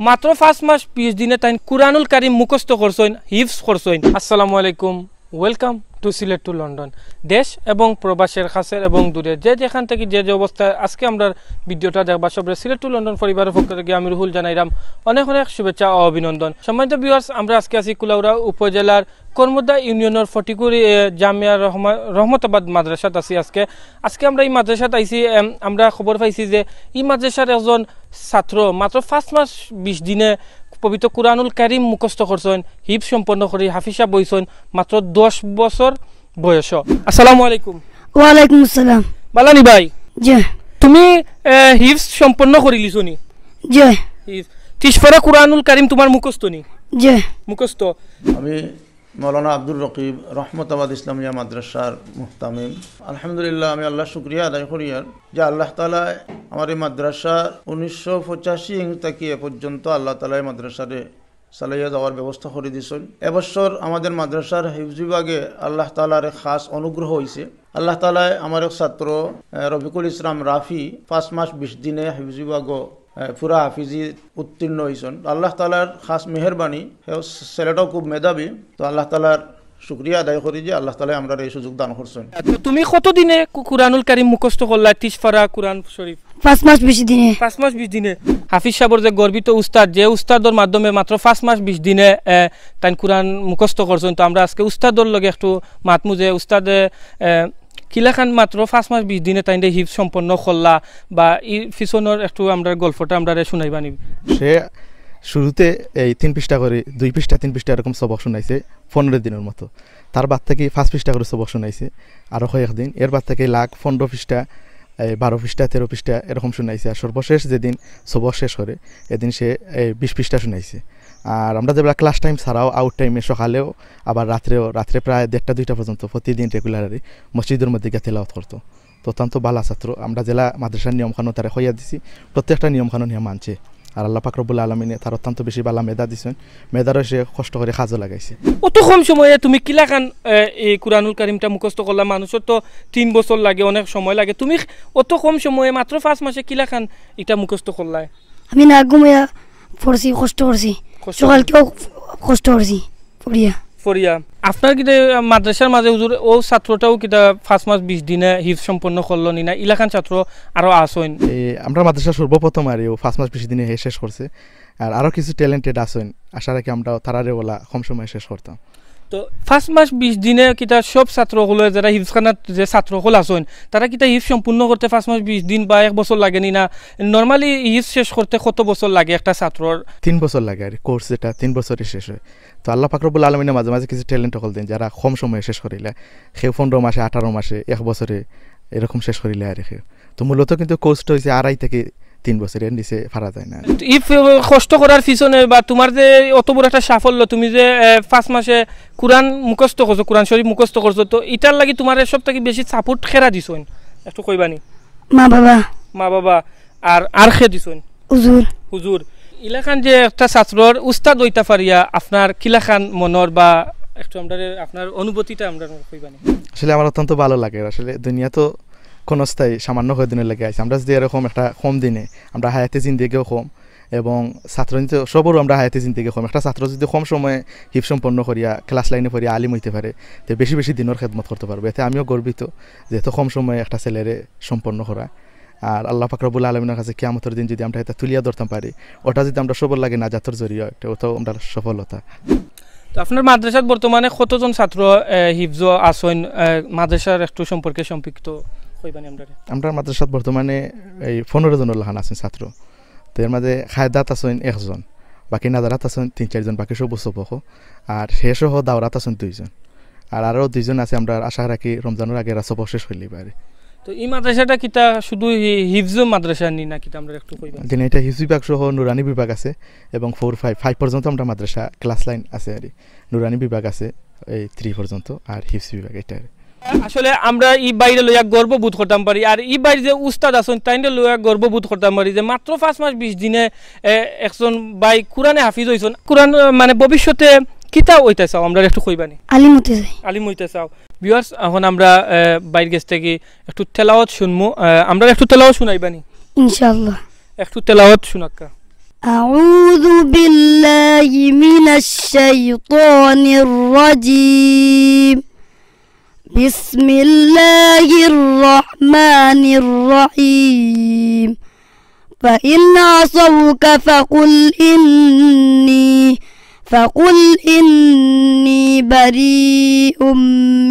মাত্র 5 মাস 20 দিনে তাই কুরআনুল কারীম মুখস্থ করছেন, হিফজ করছেন। আসসালামু আলাইকুম, welcome to Sylhet to London. দেশ এবং প্রবাসের কাছের এবং দূরে যে যেখান থেকে যে অবস্থায় আজকে আমরা ভিডিওটা দেখবা সবরে সিলেট টু লন্ডন পরিবারের পক্ষ থেকে আমি রুহুল জানাইলাম অনেক অনেক শুভেচ্ছা ও অভিনন্দন। সম্মানিত ভিউয়ার্স, আমরা আজকে আছি কুলাউড়া উপজেলার কর্মদা ইউনিয়নের ফটিকুরি জামিয়া রহমতাবাদ মাদ্রাসাত আছি। আজকে আমরা এই মাদ্রাসাত আইছি। আমরা খবর পাইছি যে এই মাদ্রাসার একজন ছাত্র মাত্র 5 মাস 20 দিনে পবিত্র কুরআনুল কারীম মুখস্থ করছেন, হিফজ সম্পন্ন করে হাফিজা বইছেন মাত্র 10 বছর বয়স। আসসালামু আলাইকুম। ওয়া আলাইকুম আসসালাম। বালানি ভাই, জি তুমি হিফজ সম্পন্ন করে লিছনি? জি। তিসফরা কুরআনুল কারীম তোমার মুখস্থ নি? জি মুখস্থ। আমি মৌলানা আব্দুর রকিব রহমতাবাদ ইসলামিয়া মাদ্রাসার মুহতামিম। আলহামদুলিল্লাহ, আমি আল্লাহ শুক্রিয়া আদায় করি যে আল্লাহ তালা আমার এই মাদ্রাসা 1985 থেকে এ পর্যন্ত আল্লাহ তালা এই মাদ্রাসারে চালাইয়া যাওয়ার ব্যবস্থা করে দিয়েছেন। এবছর আমাদের মাদ্রাসার হিফজ বিভাগে আল্লাহ তালার খাস অনুগ্রহ হয়েছে। আল্লাহ তালায় আমার এক ছাত্র রফিকুল ইসলাম রাফি 5 মাস 20 দিনে হিফজ বিভাগ পুরা হাফিজি উত্তীর্ণ হয়েছেন। আল্লাহ তালার খাস মেহরবানি, ছেলেটাও খুব মেধাবী। তো আল্লাহ তালার শুক্রিয়া আদায় করি যে আল্লাহ তালা আমরা এই সুযোগ দান করছেন। তুমি কতদিনে কুরআনুল কারীম মুখস্থ করলা? তিসফরা কুরআন শরীফ 5 মাস 20 দিনে। 5 মাস 20 দিনে। হাফিজ সাহেবের যে গর্বিত উস্তাদ, যে উস্তাদর মাধ্যমে মাত্র 5 মাস 20 দিনে তাই কুরআন মুখস্থ করছেন। তো আমরা আজকে উস্তাদর লগে একটু মাতমু যে উস্তাদে কিলাখান মাত্র 5 মাস 20 দিনে তাই হিফজ সম্পন্ন করলা, বা এই পিছনের একটু আমরা গল্পটা আমরা শুনাইবা নিবি। সে শুরুতে এই 3 পৃষ্ঠা করে 2 পৃষ্ঠা 3 পৃষ্ঠা এরকম সবক শোনাইছে 15 দিনের মতো। তার বাদ থেকে 5 পৃষ্ঠা করে সবক শোনাইছে আরও কয়েকদিন। এর বাদ থেকে 15 পৃষ্ঠা 12 পৃষ্ঠা 13 পৃষ্ঠা এরকম শোনাইছে। আর সর্বশেষ যেদিন সবক শেষ করে এদিন সে 20 পৃষ্ঠা শোনাইছে। আর আমরা যেগুলো ক্লাস টাইম ছাড়াও আউট টাইমে সকালেও আবার রাত্রে প্রায় 1টা-2টা পর্যন্ত প্রতিদিন রেগুলারলি মসজিদের মধ্যে গিয়ে তেলাওয়াত করতো। তো অত্যন্ত ভালো ছাত্র। আমরা জেলা মাদ্রাসার নিয়মকানুন তারা হইয়া দিছি, প্রত্যেকটা নিয়মকানুন নিয়ে মানছে। আর আল্লাহ পাক রব্বুল আলামিনে তার অত্যন্ত বেশি ভালো মেধা দিছেন। মেধারও সে কষ্ট করে কাজও লাগাইছে। অত কম সময়ে তুমি কিলাখান এই কুরআনুল কারীমটা মুখস্থ করলা? মানুষের তো 3 বছর লাগে, অনেক সময় লাগে। তুমি অত কম সময়ে মাত্র 5 মাসে কিলাখান এটা মুখস্থ করলা? আমি না ঘুমিয়া পড়ছি, কষ্ট করছি, সকালকেও কষ্ট করছি পড়িয়া। আপনার কিটা মাদ্রাসার মাঝে হুজুর ও ছাত্রটাও কিটা 5 মাস 20 দিনে হিফজ সম্পন্ন করলো নি? না ইলাখান ছাত্র আরো আসেন? আমরা মাদ্রাসা সর্বপ্রথম আর ও 5 মাস 20 দিনে শেষ করছে। আর আরও কিছু ট্যালেন্টেড আসেন, আশা রাখি আমরা তারারে ওলা কম সময়ে শেষ করতাম। তো 5 মাস 20 দিনে কিটা সব ছাত্রগুলো যারা হিফজখানাত যে ছাত্রগুল আসেন তারা কিটা হিফজ সম্পূর্ণ করতে 5 মাস 20 দিন বা 1 বছর লাগেনি? না নর্মালি হিফজ শেষ করতে কত বছর লাগে একটা ছাত্রর? 3 বছর লাগে। আর কোর্স যেটা 3 বছরে শেষ হয়। তো আল্লাহ পাক রব্বুল আলামিনের মাঝে মাঝে কিছু ট্যালেন্ট হল দেন যারা কম সময়ে শেষ করিলে, সে 15 মাসে 18 মাসে 1 বছরে এরকম শেষ করিলে। আর তো মূলত কিন্তু কোর্সটা হয়েছে 2.5 থেকে 3 বছরের নিচে ফারা যায় না। কষ্ট করার পিছনে বা তোমার যে অত বড় একটা সাফল্য, তুমি যে 5 মাসে কুরআন মুখস্থ করছো, কুরআন শরীফ মুখস্থ করছো, তো এটার লাগি তোমার সব থেকে বেশি সাপোর্ট খেরা দিছেন একটু কইবানি? মা বাবা আর খে দিছেন? হুজুর। ইলাখান যে একটা ছাত্রর উস্তাদ হইতা পারিয়া আপনার কিলাখান মনর বা একটু আমরা আপনার অনুভূতিটা আমরা কইবানি? আসলে আমার অত্যন্ত ভালো লাগে। আসলে দুনিয়া তো কোন স্থায়ী সামান্য কয়েকদিনের লেগে আছে। আমরা যদি এরকম একটা কম দিনে আমরা হায়াতে জিন্দিগিও কম এবং ছাত্র সবরও আমরা হায়াতে জিন্দিগি কম। একটা ছাত্র যদি কম সময়ে হিফজ সম্পন্ন করিয়া ক্লাস লাইনে পড়িয়া আলিম হইতে পারে, তো বেশি বেশি দিনের খেদমত করতে পারবে। এতে আমিও গর্বিত যেহেতু কম সময়ে একটা ছেলেরে সম্পন্ন করা। আর আল্লাহ পাক রব্বুল আলামিনের কাছে কিয়ামতের দিন যদি আমরা এটা তুলিয়া ধরতাম পারি, ওটা যদি আমরা সবল লাগে নাজাতের জরিয়া একটা, ওটাও আমরা সফলতা। তো আপনার মাদ্রাসাত বর্তমানে কতজন ছাত্র হিফজ আসেন? মাদ্রাসার একটু সম্পর্কে সম্পৃক্ত কইবানি আমরা? আমরা মাদ্রাসাত বর্তমানে এই 15 জনের লাহান আছেন ছাত্র। তো এর মাঝে খায়দাত আছেন 1 জন, বাকি নাজারাত আছেন 3-4 জন, বাকি সব সবক। আর শেষসহ দাওরাত আছেন 2 জন। আর আরও 2 জন আছে। আমরা আশা রাখি রমজানের আগে সবক শেষ হইলে পারে। তো এই মাদ্রাসাটা কিটা শুধু হিফজ মাদ্রাসা নি না কিটা আমরা একটু কইবা? দিন এটা হিফজ বিভাগ সহ নুরানি বিভাগ আছে এবং 4-5 পর্যন্ত আমরা মাদ্রাসা ক্লাস লাইন আছে। আর নুরানি বিভাগ আছে এই 3 পর্যন্ত, আর হিফজ বিভাগ এটা। আসলে আমরা এই বাইরে লইয়া গর্ববোধ করতাম পারি। আর এই বাইরে যে উস্তাদ আছেন তাই লইয়া গর্ববোধ করতাম পারি যে মাত্র 5 মাস 20 দিনে একজন ভাই কুরআনে হাফিজ হইছেন। কুরআন মানে ভবিষ্যতে কিতা হইতে চাও আমরা একটু কইবানি? আলিম হইতে চাও। ভিউয়ার্স, এখন আমরা বাইরের কাছ থেকে একটু তেলাওয়াত শুনমু। আমরা একটু তেলাওয়াত শুনাইবানি? ইনশাআল্লাহ। একটু তেলাওয়াত শুনাক্কা। أعوذ بالله من الشيطان الرجيم بسم الله الرحمن الرحيم فإن عصوك فقل إني بريء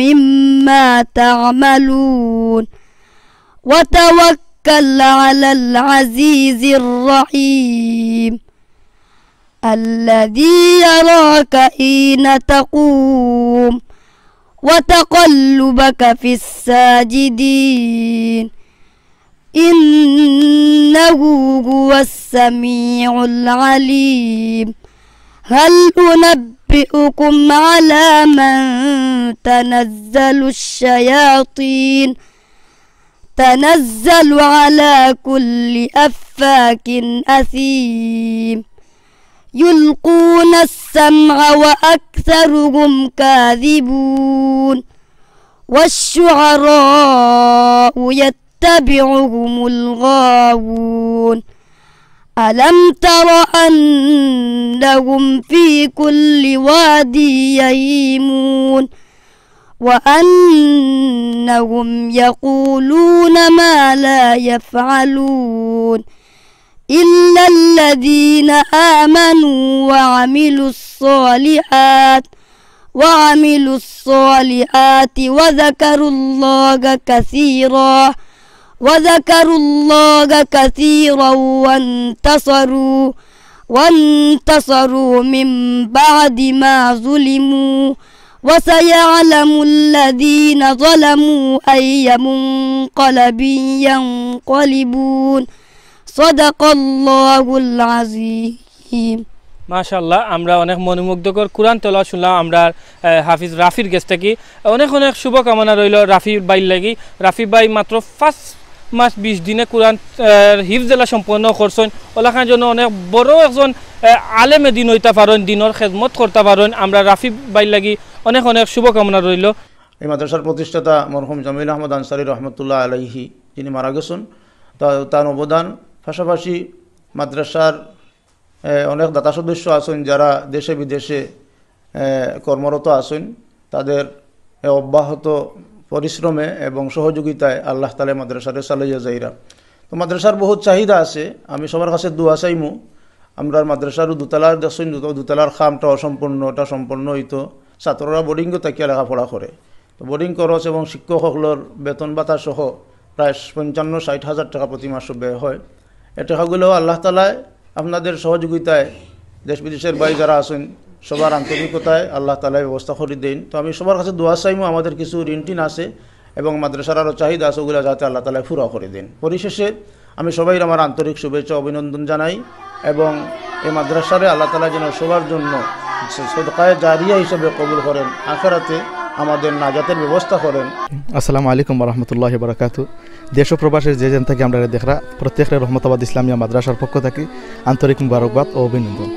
مما تعملون وتوكل على العزيز الرحيم الذي يراك حين تقوم وتقلبك في الساجدين إنه هو السميع العليم هل أنبئكم على من تنزل الشياطين تنزل على كل أفاك أثيم يلقون السمع وأكثرهم كاذبون والشعراء يتبعهم الغاوون ألم تر أنهم في كل واد يهيمون وأنهم يقولون ما لا يفعلون إلا الذين آمنوا وعملوا الصالحات وذكروا الله كثيرا وانتصروا من بعد ما ظلموا وسيعلم الذين ظلموا أي منقلب ينقلبون صدق الله العظيم মাশাআল্লাহ আমরা অনেক মনোমুগ্ধকর কোরআন তেলাওয়াত শুনলাম আমরা হাফিজ রাফির কাছ থেকে অনেক অনেক শুভকামনা রইল রাফি ভাইর লাগি রাফি ভাই মাত্র 5 মাস 20 দিনে কোরআন হিফজলা সম্পন্ন করছেন ওলাখার জন্য অনেক বড় একজন আলেমে দিন হইতে পারেন দিনের খেদমত করতে পারেন আমরা রাফি ভাইর লাগি অনেক অনেক শুভকামনা রইল এই মাদ্রাসার প্রতিষ্ঠাতা মরহুম জামিল আহমদ আনসারী রহমতুল্লাহ আলাইহি যিনি মারা গেছেন তার অবদান পাশাপাশি মাদ্রাসার অনেক দাতা সদস্য আছেন যারা দেশে বিদেশে কর্মরত আছেন তাদের অব্যাহত পরিশ্রমে এবং সহযোগিতায় আল্লাহ তাআলা মাদ্রাসারে চালাইয়া যাইরা তো মাদ্রাসার বহুত চাহিদা আছে আমি সবার কাছে দোয়া চাইমু আমরা মাদ্রাসার দুতলার দেখছেন দুতলার খামটা অসম্পূর্ণ ওটা সম্পূর্ণ হইতো ছাত্ররা বোর্ডিংও তাকিয়া লেখাপড়া করে তো বোর্ডিং খরচ এবং শিক্ষকসকলের বেতন ভাতা সহ প্রায় 55-60 হাজার টাকা প্রতি মাসে ব্যয় হয় এ টাকাগুলো আল্লাহ তাআলা আপনাদের সহযোগিতায় দেশ বিদেশের বাইরে যারা আছেন সবার আন্তরিকতায় আল্লাহ তাআলা ব্যবস্থা করে দেন তো আমি সবার কাছে দোয়া চাইমু আমাদের কিছু ঋণ আছে এবং মাদ্রাসার আরও চাহিদা আছে ওগুলো যাতে আল্লাহ তাআলা পুরা করে দেন পরিশেষে আমি সবাই আমার আন্তরিক শুভেচ্ছা অভিনন্দন জানাই এবং এই মাদ্রাসারে আল্লাহ তাআলা যেন সবার জন্য সদকায়ে জারিয়া হিসেবে কবুল করেন আখিরাতে আমাদের নাজাতের ব্যবস্থা করেন আসসালামু আলাইকুম ওয়া রাহমাতুল্লাহি ওয়া বারাকাতুহু দেশ ও প্রবাসের যে যেন থেকে আমরা দেখরা প্রত্যেকের রহমতাবাদ ইসলামিয়া মাদ্রাসার পক্ষ থেকে আন্তরিক মুবারকবাদ ও অভিনন্দন